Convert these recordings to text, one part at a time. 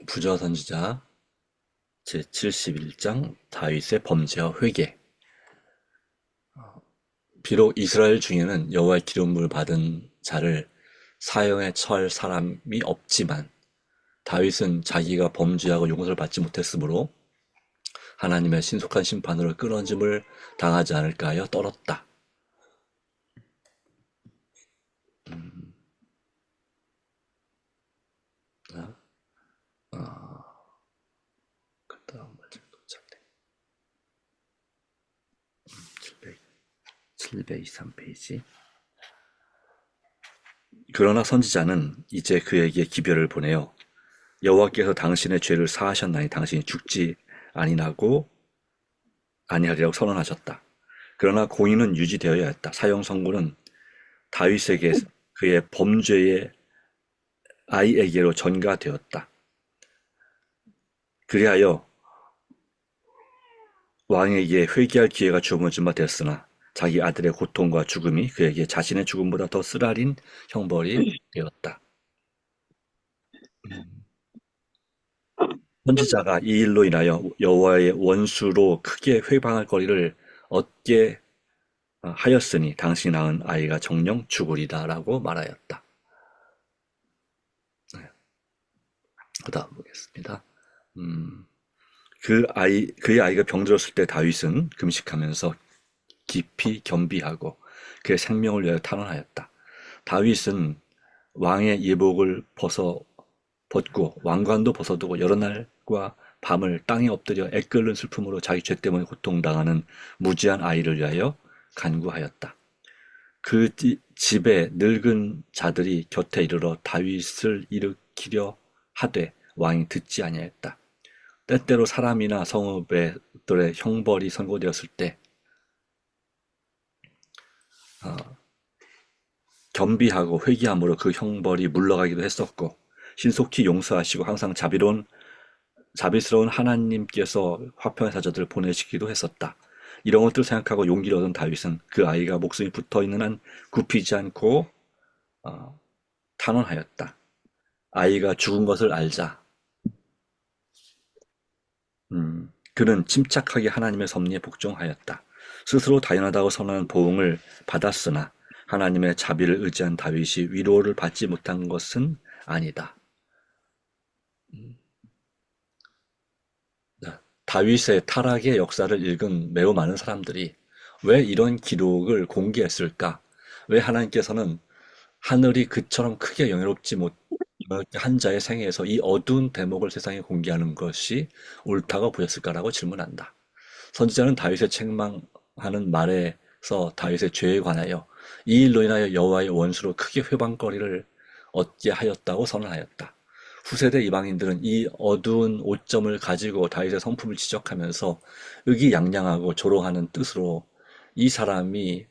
부조 선지자 제71장 다윗의 범죄와 회개. 비록 이스라엘 중에는 여호와의 기름을 받은 자를 사형에 처할 사람이 없지만 다윗은 자기가 범죄하고 용서를 받지 못했으므로 하나님의 신속한 심판으로 끊어짐을 당하지 않을까 하여 떨었다. 그다음 723페이지. 그러나 선지자는 이제 그에게 기별을 보내어 여호와께서 당신의 죄를 사하셨나니 당신이 죽지 아니하리라고 선언하셨다. 그러나 공의는 유지되어야 했다. 사형 선고는 다윗에게 그의 범죄의 아이에게로 전가되었다. 그리하여 왕에게 회개할 기회가 주어진 바 되었으나 자기 아들의 고통과 죽음이 그에게 자신의 죽음보다 더 쓰라린 형벌이 되었다. 선지자가 이 일로 인하여 여호와의 원수로 크게 회방할 거리를 얻게 하였으니 당신이 낳은 아이가 정녕 죽으리다라고 말하였다. 그다음 보겠습니다. 그의 아이가 병들었을 때 다윗은 금식하면서 깊이 겸비하고 그의 생명을 위하여 탄원하였다. 다윗은 왕의 예복을 벗고 왕관도 벗어두고 여러 날과 밤을 땅에 엎드려 애끓는 슬픔으로 자기 죄 때문에 고통당하는 무지한 아이를 위하여 간구하였다. 그 집에 늙은 자들이 곁에 이르러 다윗을 일으키려 하되 왕이 듣지 아니하였다. 때때로 사람이나 성읍들의 형벌이 선고되었을 때 겸비하고 회개함으로 그 형벌이 물러가기도 했었고 신속히 용서하시고 항상 자비스러운 하나님께서 화평의 사자들을 보내시기도 했었다. 이런 것들을 생각하고 용기를 얻은 다윗은 그 아이가 목숨이 붙어있는 한 굽히지 않고 탄원하였다. 아이가 죽은 것을 알자. 그는 침착하게 하나님의 섭리에 복종하였다. 스스로 당연하다고 선언한 보응을 받았으나 하나님의 자비를 의지한 다윗이 위로를 받지 못한 것은 아니다. 다윗의 타락의 역사를 읽은 매우 많은 사람들이 왜 이런 기록을 공개했을까? 왜 하나님께서는 하늘이 그처럼 크게 영예롭지 못한 한 자의 생애에서 이 어두운 대목을 세상에 공개하는 것이 옳다고 보였을까라고 질문한다. 선지자는 다윗의 책망하는 말에서 다윗의 죄에 관하여 이 일로 인하여 여호와의 원수로 크게 회방거리를 얻게 하였다고 선언하였다. 후세대 이방인들은 이 어두운 오점을 가지고 다윗의 성품을 지적하면서 의기양양하고 조롱하는 뜻으로 이 사람이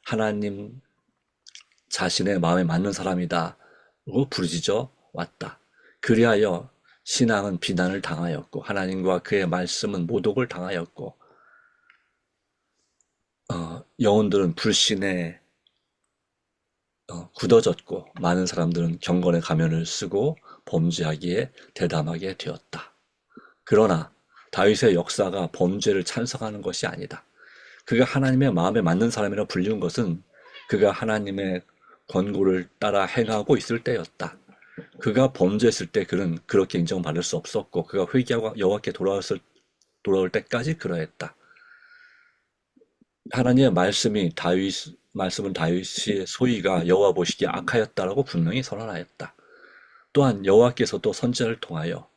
하나님 자신의 마음에 맞는 사람이다고 부르짖어 왔다. 그리하여 신앙은 비난을 당하였고 하나님과 그의 말씀은 모독을 당하였고 영혼들은 불신에 굳어졌고 많은 사람들은 경건의 가면을 쓰고 범죄하기에 대담하게 되었다. 그러나 다윗의 역사가 범죄를 찬성하는 것이 아니다. 그가 하나님의 마음에 맞는 사람이라 불리는 것은 그가 하나님의 권고를 따라 행하고 있을 때였다. 그가 범죄했을 때 그는 그렇게 인정받을 수 없었고 그가 회개하고 여호와께 돌아올 때까지 그러했다. 하나님의 말씀은 다윗의 소위가 여호와 보시기에 악하였다라고 분명히 선언하였다. 또한 여호와께서도 선지자를 통하여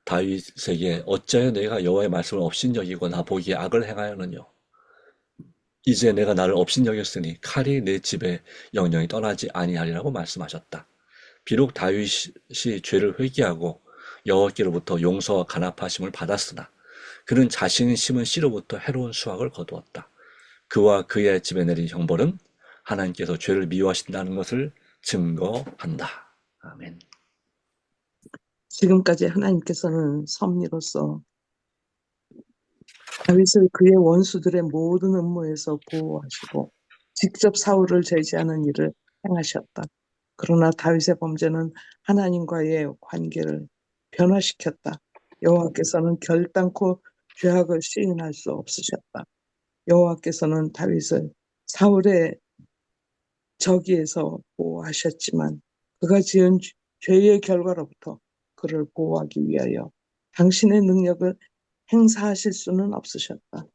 다윗에게 어찌하여 내가 여호와의 말씀을 업신여기고 나 보기에 악을 행하였느냐. 이제 내가 나를 업신여겼으니 칼이 내 집에 영영이 떠나지 아니하리라고 말씀하셨다. 비록 다윗이 죄를 회개하고 여호와께로부터 용서와 간합하심을 받았으나 그는 자신이 심은 씨로부터 해로운 수확을 거두었다. 그와 그의 집에 내린 형벌은 하나님께서 죄를 미워하신다는 것을 증거한다. 아멘. 지금까지 하나님께서는 섭리로서 다윗을 그의 원수들의 모든 음모에서 보호하시고 직접 사울을 제지하는 일을 행하셨다. 그러나 다윗의 범죄는 하나님과의 관계를 변화시켰다. 여호와께서는 결단코 죄악을 시인할 수 없으셨다. 여호와께서는 다윗을 사울의 저기에서 보호하셨지만 그가 지은 죄의 결과로부터 그를 보호하기 위하여 당신의 능력을 행사하실 수는 없으셨다.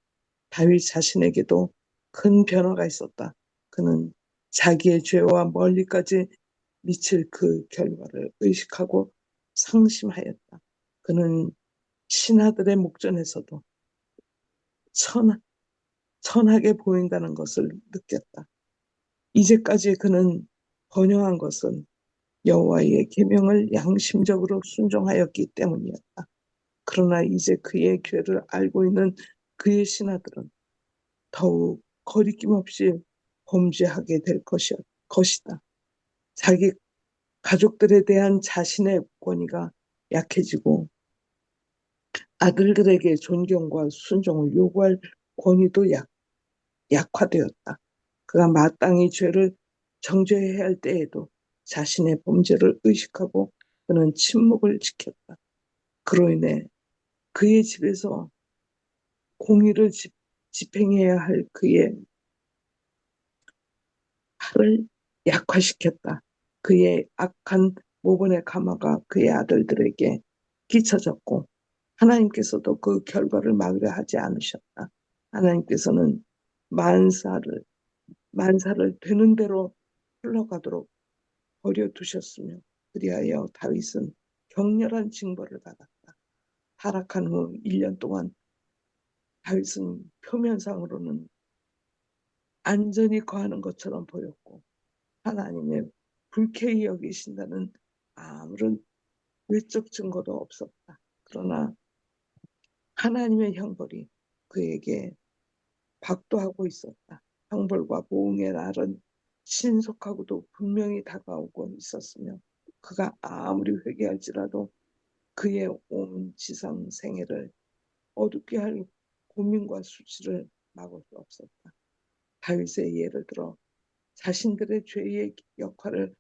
다윗 자신에게도 큰 변화가 있었다. 그는 자기의 죄와 멀리까지 미칠 그 결과를 의식하고 상심하였다. 그는 신하들의 목전에서도 천, 천하게 보인다는 것을 느꼈다. 이제까지 그는 번영한 것은 여호와의 계명을 양심적으로 순종하였기 때문이었다. 그러나 이제 그의 죄를 알고 있는 그의 신하들은 더욱 거리낌 없이 범죄하게 될 것이다. 자기 가족들에 대한 자신의 권위가 약해지고 아들들에게 존경과 순종을 요구할 권위도 약화되었다. 그가 마땅히 죄를 정죄해야 할 때에도 자신의 범죄를 의식하고 그는 침묵을 지켰다. 그로 인해 그의 집에서 공의를 집행해야 할 그의 팔을 약화시켰다. 그의 악한 모본의 가마가 그의 아들들에게 끼쳐졌고 하나님께서도 그 결과를 막으려 하지 않으셨다. 하나님께서는 만사를 만사를 되는 대로 흘러가도록 버려두셨으며 그리하여 다윗은 격렬한 징벌을 받았다. 타락한 후 1년 동안 다윗은 표면상으로는 안전히 거하는 것처럼 보였고 하나님의 불쾌히 여기신다는 아무런 외적 증거도 없었다. 그러나 하나님의 형벌이 그에게 박도하고 있었다. 형벌과 보응의 날은 신속하고도 분명히 다가오고 있었으며 그가 아무리 회개할지라도 그의 온 지상 생애를 어둡게 할 고민과 수치를 막을 수 없었다. 다윗의 예를 들어 자신들의 죄의 역할을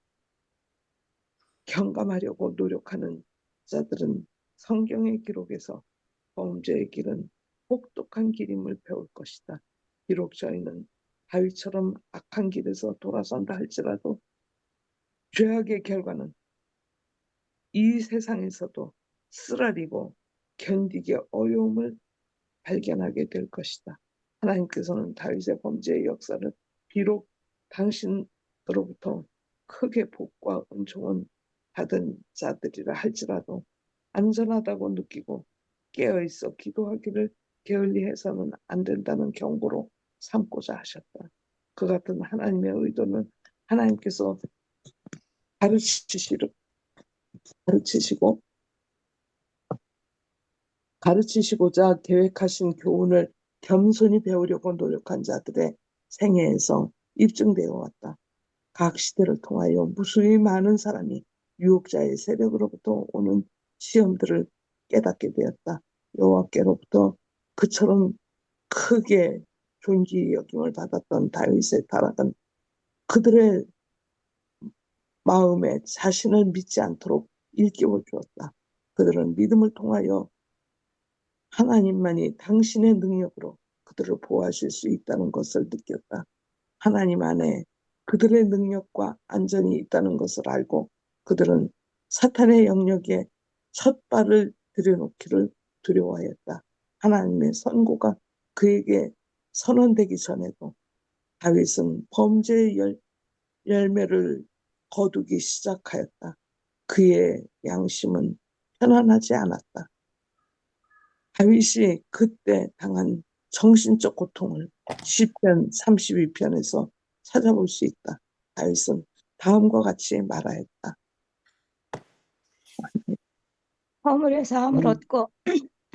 경감하려고 노력하는 자들은 성경의 기록에서 범죄의 길은 혹독한 길임을 배울 것이다. 비록 저희는 다윗처럼 악한 길에서 돌아선다 할지라도 죄악의 결과는 이 세상에서도 쓰라리고 견디기 어려움을 발견하게 될 것이다. 하나님께서는 다윗의 범죄의 역사를 비록 당신으로부터 크게 복과 은총을 받은 자들이라 할지라도 안전하다고 느끼고 깨어있어 기도하기를 게을리해서는 안 된다는 경고로 삼고자 하셨다. 그 같은 하나님의 의도는 하나님께서 가르치시고 가르치시고자 계획하신 교훈을 겸손히 배우려고 노력한 자들의 생애에서 입증되어 왔다. 각 시대를 통하여 무수히 많은 사람이 유혹자의 세력으로부터 오는 시험들을 깨닫게 되었다. 여호와께로부터 그처럼 크게 존귀 여김을 받았던 다윗의 타락은 그들의 마음에 자신을 믿지 않도록 일깨워 주었다. 그들은 믿음을 통하여 하나님만이 당신의 능력으로 그들을 보호하실 수 있다는 것을 느꼈다. 하나님 안에 그들의 능력과 안전이 있다는 것을 알고 그들은 사탄의 영역에 첫 발을 들여놓기를 두려워하였다. 하나님의 선고가 그에게 선언되기 전에도 다윗은 범죄의 열매를 거두기 시작하였다. 그의 양심은 편안하지 않았다. 다윗이 그때 당한 정신적 고통을 시편 32편에서 찾아볼 수 있다. 다윗은 다음과 같이 말하였다. 허물에 사함을 얻고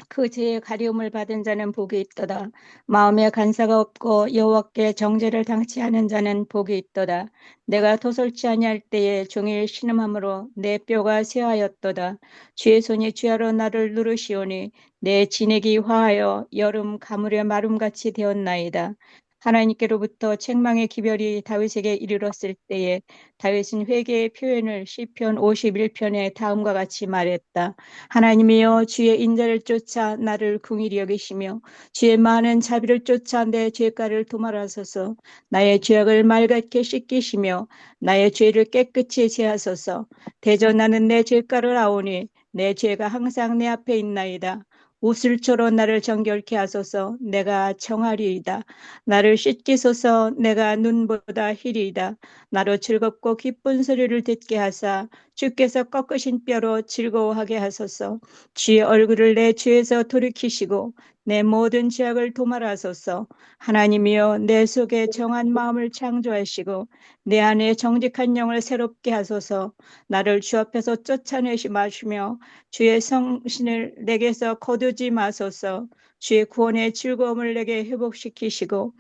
그 죄의 가리움을 받은 자는 복이 있도다. 마음에 간사가 없고 여호와께 정죄를 당치 않은 자는 복이 있도다. 내가 도설치 아니할 때에 종일 신음함으로 내 뼈가 쇠하였도다. 주의 손이 주야로 나를 누르시오니 내 진액이 화하여 여름 가물의 마름같이 되었나이다. 하나님께로부터 책망의 기별이 다윗에게 이르렀을 때에 다윗은 회개의 표현을 시편 51편에 다음과 같이 말했다. 하나님이여 주의 인자를 쫓아 나를 긍휼히 여기시며 주의 많은 자비를 쫓아 내 죄가를 도말하소서. 나의 죄악을 맑게 씻기시며 나의 죄를 깨끗이 제하소서. 대저 나는 내 죄가를 아오니 내 죄가 항상 내 앞에 있나이다. 우슬초로 나를 정결케 하소서. 내가 청하리이다. 나를 씻기소서. 내가 눈보다 희리이다. 나로 즐겁고 기쁜 소리를 듣게 하사 주께서 꺾으신 뼈로 즐거워하게 하소서. 주의 얼굴을 내 죄에서 돌이키시고 내 모든 죄악을 도말하소서. 하나님이여 내 속에 정한 마음을 창조하시고 내 안에 정직한 영을 새롭게 하소서. 나를 주 앞에서 쫓아내시 마시며 주의 성신을 내게서 거두지 마소서. 주의 구원의 즐거움을 내게 회복시키시고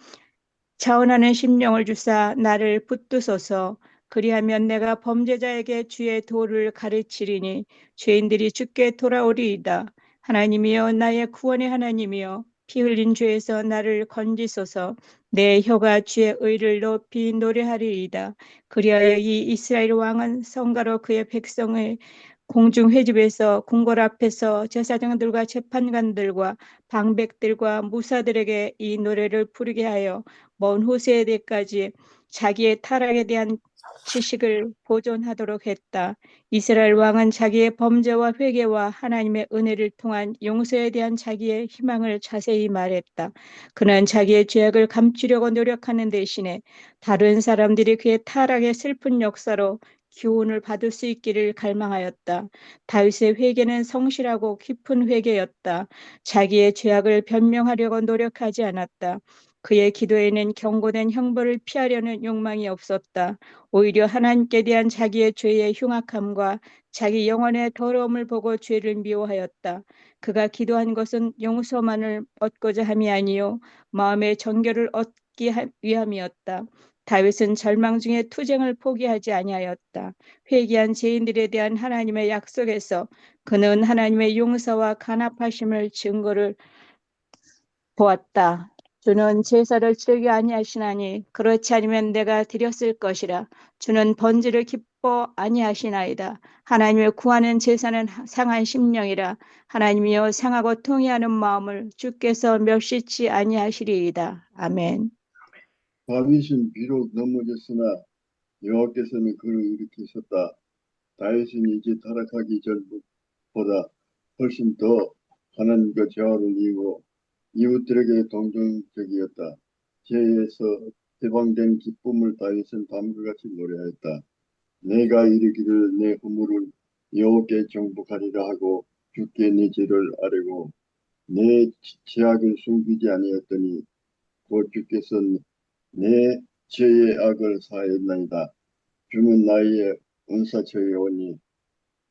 자원하는 심령을 주사 나를 붙드소서. 그리하면 내가 범죄자에게 주의 도를 가르치리니 죄인들이 주께 돌아오리이다. 하나님이여 나의 구원의 하나님이여 피 흘린 죄에서 나를 건지소서. 내 혀가 주의 의를 높이 노래하리이다. 그리하여 이 이스라엘 왕은 성가로 그의 백성의 공중 회집에서 궁궐 앞에서 제사장들과 재판관들과 방백들과 무사들에게 이 노래를 부르게 하여 먼 후세대까지 자기의 타락에 대한 지식을 보존하도록 했다. 이스라엘 왕은 자기의 범죄와 회개와 하나님의 은혜를 통한 용서에 대한 자기의 희망을 자세히 말했다. 그는 자기의 죄악을 감추려고 노력하는 대신에 다른 사람들이 그의 타락의 슬픈 역사로 교훈을 받을 수 있기를 갈망하였다. 다윗의 회개는 성실하고 깊은 회개였다. 자기의 죄악을 변명하려고 노력하지 않았다. 그의 기도에는 경고된 형벌을 피하려는 욕망이 없었다. 오히려 하나님께 대한 자기의 죄의 흉악함과 자기 영혼의 더러움을 보고 죄를 미워하였다. 그가 기도한 것은 용서만을 얻고자 함이 아니요 마음의 정결을 얻기 위함이었다. 다윗은 절망 중에 투쟁을 포기하지 아니하였다. 회개한 죄인들에 대한 하나님의 약속에서 그는 하나님의 용서와 간합하심을 증거를 보았다. 주는 제사를 즐겨 아니하시나니 그렇지 않으면 내가 드렸을 것이라. 주는 번제를 기뻐 아니하시나이다. 하나님을 구하는 제사는 상한 심령이라. 하나님이여 상하고 통회하는 마음을 주께서 멸시치 아니하시리이다. 아멘. 다윗은 비록 넘어졌으나 여호와께서는 그를 일으키셨다. 다윗은 이제 타락하기 전보다 훨씬 더 하나님과 대화를 이루고 이웃들에게 동정적이었다. 죄에서 해방된 기쁨을 다윗은 다음과 같이 노래하였다. 내가 이르기를 내 허물을 여호와께 정복하리라 하고 주께 내 죄를 아뢰고 내 죄악을 숨기지 아니하였더니 곧 주께서 내 죄의 악을 사하였나이다. 주는 나의 은사처이오니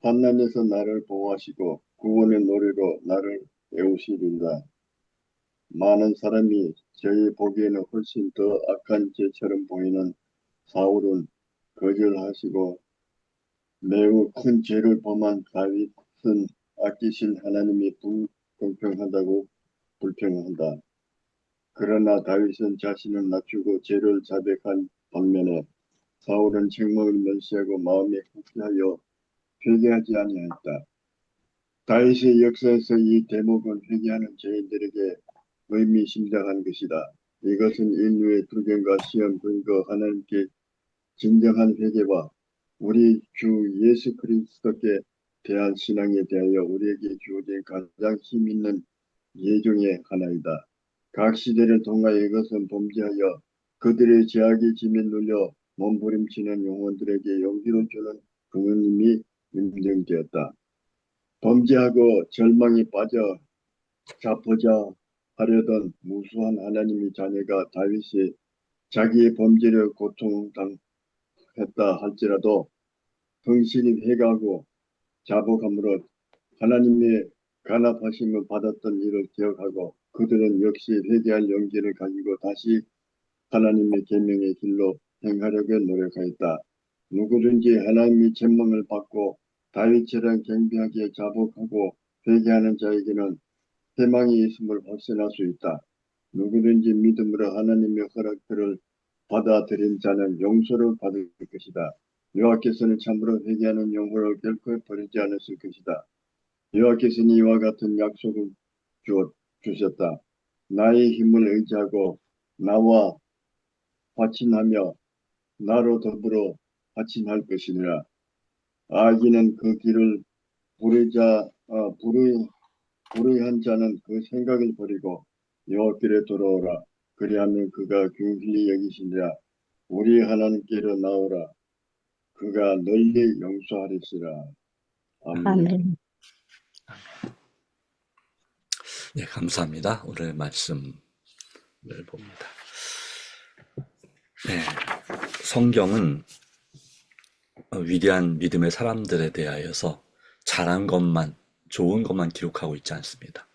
환난에서 나를 보호하시고 구원의 노래로 나를 애우시리이다. 많은 사람이 저희 보기에는 훨씬 더 악한 죄처럼 보이는 사울은 거절하시고 매우 큰 죄를 범한 다윗은 아끼신 하나님이 불공평하다고 불평한다. 그러나 다윗은 자신을 낮추고 죄를 자백한 반면에 사울은 책망을 멸시하고 마음에 회개하여 회개하지 아니하였다. 다윗의 역사에서 이 대목은 회개하는 죄인들에게 의미심장한 것이다. 이것은 인류의 투쟁과 시험 그리고 하나님께 진정한 회개와 우리 주 예수 그리스도께 대한 신앙에 대하여 우리에게 주어진 가장 힘있는 예중의 하나이다. 각 시대를 통하여 이것은 범죄하여 그들의 죄악의 짐에 눌려 몸부림치는 영혼들에게 용기를 주는 부모님이 인정되었다. 범죄하고 절망에 빠져 자포자 하려던 무수한 하나님의 자녀가 다윗이 자기의 범죄를 고통당했다 할지라도 성실히 회개하고 자복함으로 하나님의 간합하심을 받았던 일을 기억하고 그들은 역시 회개할 용기를 가지고 다시 하나님의 계명의 길로 행하려고 노력하였다. 누구든지 하나님의 책망을 받고 다윗처럼 경배하게 자복하고 회개하는 자에게는 희망이 있음을 확신할 수 있다. 누구든지 믿음으로 하나님의 허락들을 받아들인 자는 용서를 받을 것이다. 여호와께서는 참으로 회개하는 영혼을 결코 버리지 않으실 것이다. 여호와께서는 이와 같은 약속을 주셨다. 나의 힘을 의지하고 나와 화친하며 나로 더불어 화친할 것이니라. 악인은 그 길을 불의자, 불의한 자는 그 생각을 버리고 여호와께로 돌아오라. 그리하면 그가 긍휼히 여기시니라. 우리 하나님께로 나오라. 그가 널리 용서하리시라. 아멘. 아멘. 네, 감사합니다. 오늘 말씀을 봅니다. 네, 성경은 위대한 믿음의 사람들에 대하여서 잘한 것만, 좋은 것만 기록하고 있지 않습니다.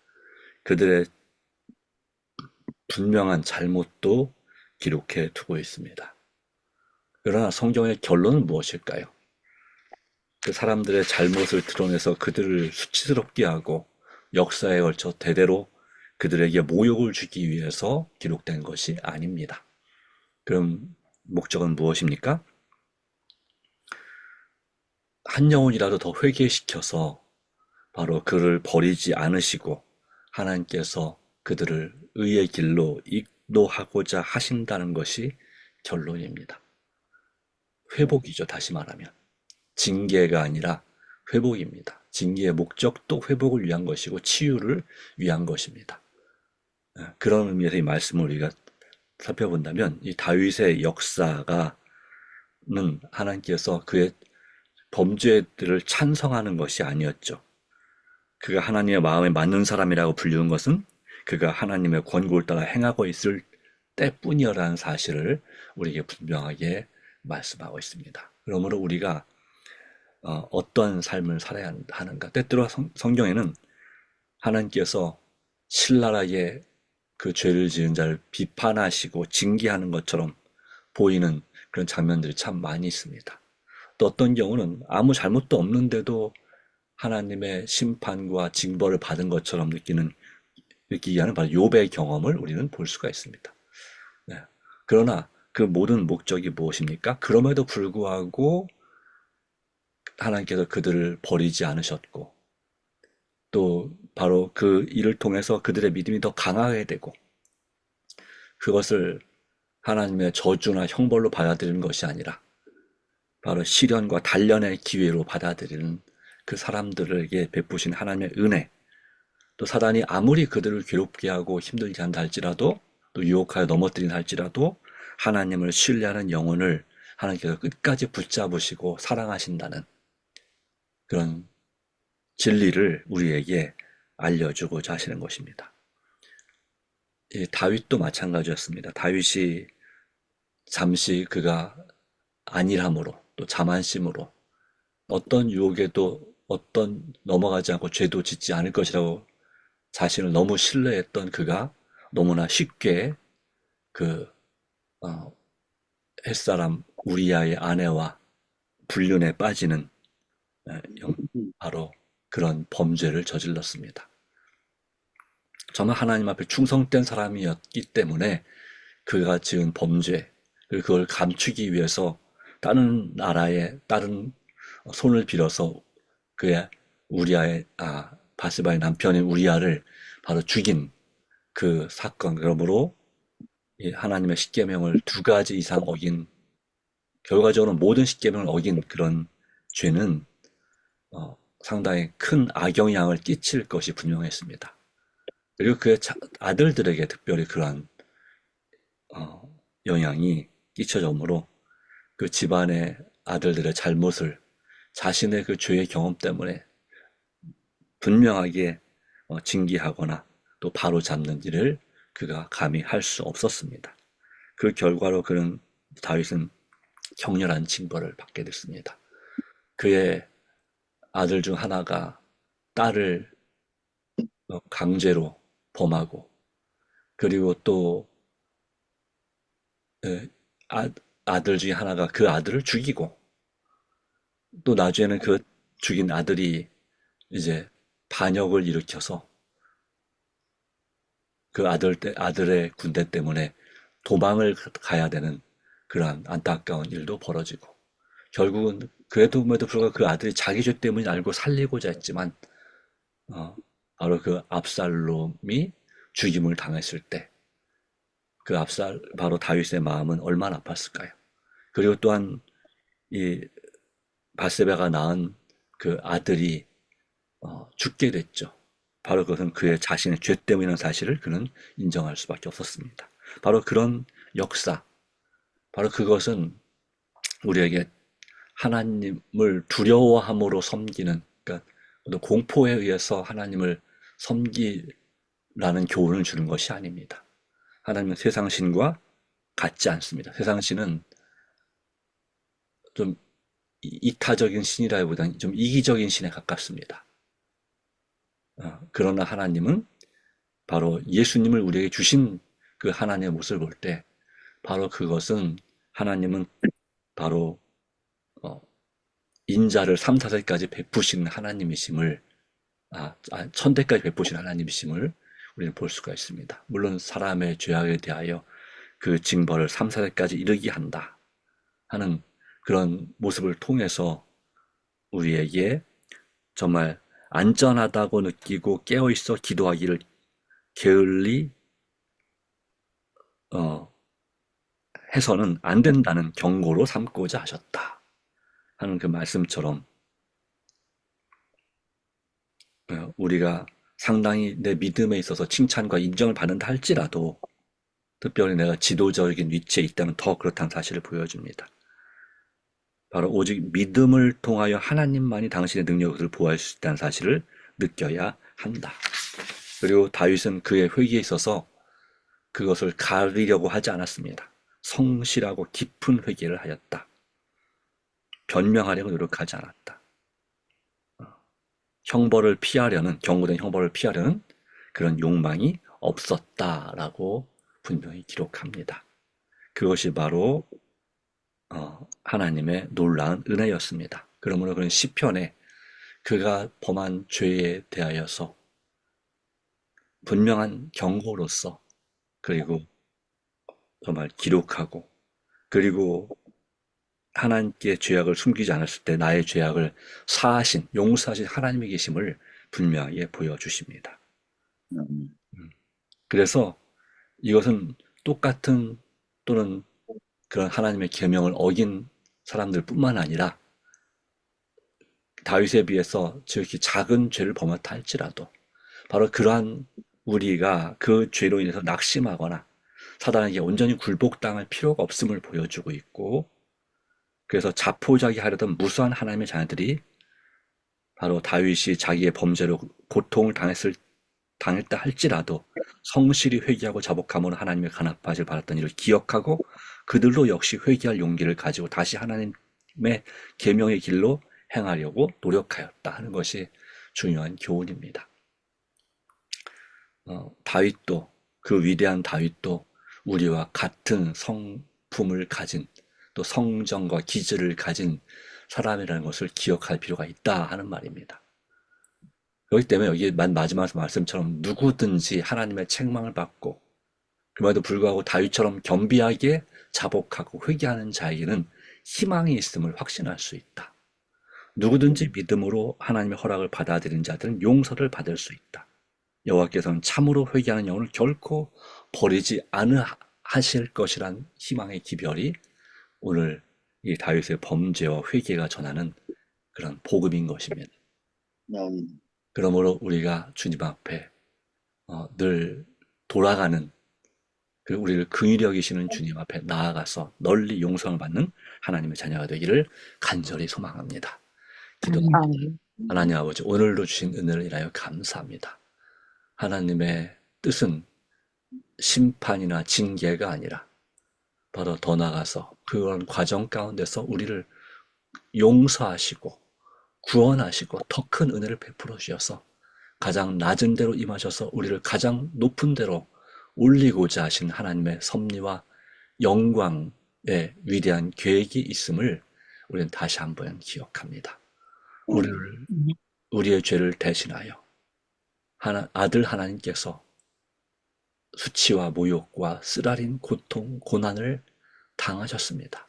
그들의 분명한 잘못도 기록해 두고 있습니다. 그러나 성경의 결론은 무엇일까요? 그 사람들의 잘못을 드러내서 그들을 수치스럽게 하고 역사에 걸쳐 대대로 그들에게 모욕을 주기 위해서 기록된 것이 아닙니다. 그럼 목적은 무엇입니까? 한 영혼이라도 더 회개시켜서 바로 그를 버리지 않으시고 하나님께서 그들을 의의 길로 인도하고자 하신다는 것이 결론입니다. 회복이죠. 다시 말하면 징계가 아니라 회복입니다. 징계의 목적도 회복을 위한 것이고 치유를 위한 것입니다. 그런 의미에서 이 말씀을 우리가 살펴본다면 이 다윗의 역사가는 하나님께서 그의 범죄들을 찬성하는 것이 아니었죠. 그가 하나님의 마음에 맞는 사람이라고 불리는 것은 그가 하나님의 권고를 따라 행하고 있을 때뿐이라는 사실을 우리에게 분명하게 말씀하고 있습니다. 그러므로 우리가 어떤 삶을 살아야 하는가? 때때로 성경에는 하나님께서 신랄하게 그 죄를 지은 자를 비판하시고 징계하는 것처럼 보이는 그런 장면들이 참 많이 있습니다. 또 어떤 경우는 아무 잘못도 없는데도 하나님의 심판과 징벌을 받은 것처럼 느끼게 하는 바로 욥의 경험을 우리는 볼 수가 있습니다. 네. 그러나 그 모든 목적이 무엇입니까? 그럼에도 불구하고 하나님께서 그들을 버리지 않으셨고 또 바로 그 일을 통해서 그들의 믿음이 더 강하게 되고 그것을 하나님의 저주나 형벌로 받아들이는 것이 아니라 바로 시련과 단련의 기회로 받아들이는 그 사람들에게 베푸신 하나님의 은혜, 또 사단이 아무리 그들을 괴롭게 하고 힘들게 한다 할지라도 또 유혹하여 넘어뜨린다 할지라도 하나님을 신뢰하는 영혼을 하나님께서 끝까지 붙잡으시고 사랑하신다는 그런 진리를 우리에게 알려주고자 하시는 것입니다. 다윗도 마찬가지였습니다. 다윗이 잠시 그가 안일함으로 또 자만심으로 어떤 유혹에도 넘어가지 않고 죄도 짓지 않을 것이라고 자신을 너무 신뢰했던 그가 너무나 쉽게 그 햇사람 우리아의 아내와 불륜에 빠지는 바로 그런 범죄를 저질렀습니다. 정말 하나님 앞에 충성된 사람이었기 때문에 그가 지은 범죄, 그걸 감추기 위해서 다른 나라의 다른 손을 빌어서 그의 바세바의 남편인 우리아를 바로 죽인 그 사건, 그러므로 하나님의 십계명을 2가지 이상 어긴, 결과적으로 모든 십계명을 어긴 그런 죄는 상당히 큰 악영향을 끼칠 것이 분명했습니다. 그리고 그의 아들들에게 특별히 그러한 영향이 끼쳐졌으므로 그 집안의 아들들의 잘못을 자신의 그 죄의 경험 때문에 분명하게 징계하거나 또 바로 잡는 일을 그가 감히 할 수 없었습니다. 그 결과로 다윗은 격렬한 징벌을 받게 됐습니다. 그의 아들 중 하나가 딸을 강제로 범하고, 그리고 또 아들 중에 하나가 그 아들을 죽이고, 또 나중에는 그 죽인 아들이 이제 반역을 일으켜서 그 아들의 군대 때문에 도망을 가야 되는 그러한 안타까운 일도 벌어지고, 결국은 그래도 불구하고 그 아들이 자기 죄 때문에 알고 살리고자 했지만, 바로 그 압살롬이 죽임을 당했을 때, 바로 다윗의 마음은 얼마나 아팠을까요? 그리고 또한 이 바세바가 낳은 그 아들이 죽게 됐죠. 바로 그것은 그의 자신의 죄 때문이라는 사실을 그는 인정할 수밖에 없었습니다. 바로 그런 역사, 바로 그것은 우리에게 하나님을 두려워함으로 섬기는, 그러니까 어떤 공포에 의해서 하나님을 섬기라는 교훈을 주는 것이 아닙니다. 하나님은 세상 신과 같지 않습니다. 세상 신은 좀 이타적인 신이라기보다는 좀 이기적인 신에 가깝습니다. 그러나 하나님은 바로 예수님을 우리에게 주신 그 하나님의 모습을 볼 때, 바로 그것은 하나님은 바로 인자를 3, 4세까지 베푸시는 하나님이심을, 천대까지 베푸시는 하나님이심을 우리는 볼 수가 있습니다. 물론 사람의 죄악에 대하여 그 징벌을 3, 4세까지 이르게 한다 하는 그런 모습을 통해서 우리에게 정말 안전하다고 느끼고 깨어있어 기도하기를 게을리 해서는 안 된다는 경고로 삼고자 하셨다 하는 그 말씀처럼, 우리가 상당히 내 믿음에 있어서 칭찬과 인정을 받는다 할지라도, 특별히 내가 지도적인 위치에 있다면 더 그렇다는 사실을 보여줍니다. 바로 오직 믿음을 통하여 하나님만이 당신의 능력을 보호할 수 있다는 사실을 느껴야 한다. 그리고 다윗은 그의 회개에 있어서 그것을 가리려고 하지 않았습니다. 성실하고 깊은 회개를 하였다. 변명하려고 노력하지 않았다. 형벌을 피하려는, 경고된 형벌을 피하려는 그런 욕망이 없었다라고 분명히 기록합니다. 그것이 바로 하나님의 놀라운 은혜였습니다. 그러므로 그런 시편에 그가 범한 죄에 대하여서 분명한 경고로서, 그리고 정말 기록하고, 그리고 하나님께 죄악을 숨기지 않았을 때 나의 죄악을 사하신, 용서하신 하나님의 계심을 분명하게 보여주십니다. 그래서 이것은 똑같은 또는 그런 하나님의 계명을 어긴 사람들 뿐만 아니라 다윗에 비해서 지극히 작은 죄를 범했다 할지라도 바로 그러한 우리가 그 죄로 인해서 낙심하거나 사단에게 온전히 굴복당할 필요가 없음을 보여주고 있고, 그래서 자포자기하려던 무수한 하나님의 자녀들이 바로 다윗이 자기의 범죄로 고통을 당했다 할지라도 성실히 회개하고 자복함으로 하나님의 간합하실 받았던 일을 기억하고 그들도 역시 회개할 용기를 가지고 다시 하나님의 계명의 길로 행하려고 노력하였다 하는 것이 중요한 교훈입니다. 다윗도, 그 위대한 다윗도 우리와 같은 성품을 가진, 또 성정과 기질을 가진 사람이라는 것을 기억할 필요가 있다 하는 말입니다. 그렇기 때문에 여기 마지막 말씀처럼 누구든지 하나님의 책망을 받고, 그럼에도 불구하고 다윗처럼 겸비하게 자복하고 회개하는 자에게는 희망이 있음을 확신할 수 있다. 누구든지 믿음으로 하나님의 허락을 받아들인 자들은 용서를 받을 수 있다. 여호와께서는 참으로 회개하는 영혼을 결코 버리지 않으실 것이란 희망의 기별이 오늘 이 다윗의 범죄와 회개가 전하는 그런 복음인 것입니다. 그러므로 우리가 주님 앞에 늘 돌아가는, 우리를 긍휼히 여기시는 주님 앞에 나아가서 널리 용서를 받는 하나님의 자녀가 되기를 간절히 소망합니다. 기도합니다. 하나님 아버지, 오늘도 주신 은혜를 인하여 감사합니다. 하나님의 뜻은 심판이나 징계가 아니라 바로 더 나아가서 그런 과정 가운데서 우리를 용서하시고 구원하시고 더 큰 은혜를 베풀어 주셔서 가장 낮은 데로 임하셔서 우리를 가장 높은 데로 올리고자 하신 하나님의 섭리와 영광의 위대한 계획이 있음을 우리는 다시 한번 기억합니다. 우리의 죄를 대신하여 아들 하나님께서 수치와 모욕과 쓰라린 고통, 고난을 당하셨습니다.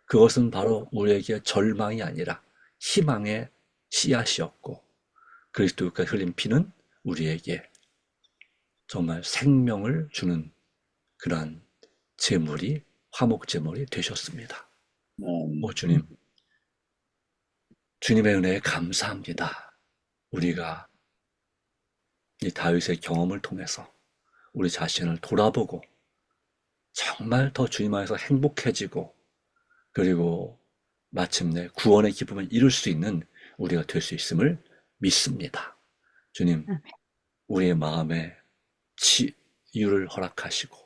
그것은 바로 우리에게 절망이 아니라 희망의 씨앗이었고, 그리스도께서 흘린 피는 우리에게 정말 생명을 주는 그러한 제물이, 화목제물이 되셨습니다. 오 주님, 주님의 은혜에 감사합니다. 우리가 이 다윗의 경험을 통해서 우리 자신을 돌아보고 정말 더 주님 안에서 행복해지고, 그리고 마침내 구원의 기쁨을 이룰 수 있는 우리가 될 수 있음을 믿습니다. 주님, 우리의 마음에 치유를 허락하시고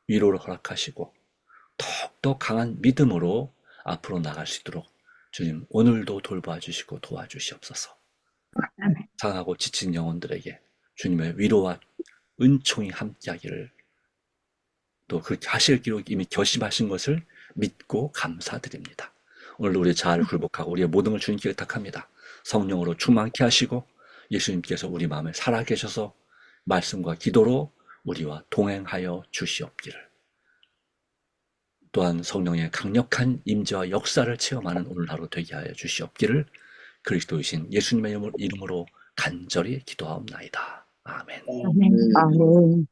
위로를 허락하시고 더욱더 강한 믿음으로 앞으로 나갈 수 있도록 주님 오늘도 돌봐주시고 도와주시옵소서. 아멘. 상하고 지친 영혼들에게 주님의 위로와 은총이 함께하기를, 또 그렇게 하실 기로 이미 결심하신 것을 믿고 감사드립니다. 오늘 우리 잘 굴복하고 우리의 모든 걸 주님께 의탁합니다. 성령으로 충만케 하시고 예수님께서 우리 마음에 살아계셔서 말씀과 기도로 우리와 동행하여 주시옵기를, 또한 성령의 강력한 임재와 역사를 체험하는 오늘 하루 되게 하여 주시옵기를 그리스도이신 예수님의 이름으로 간절히 기도하옵나이다. 아멘. 아멘. 아멘.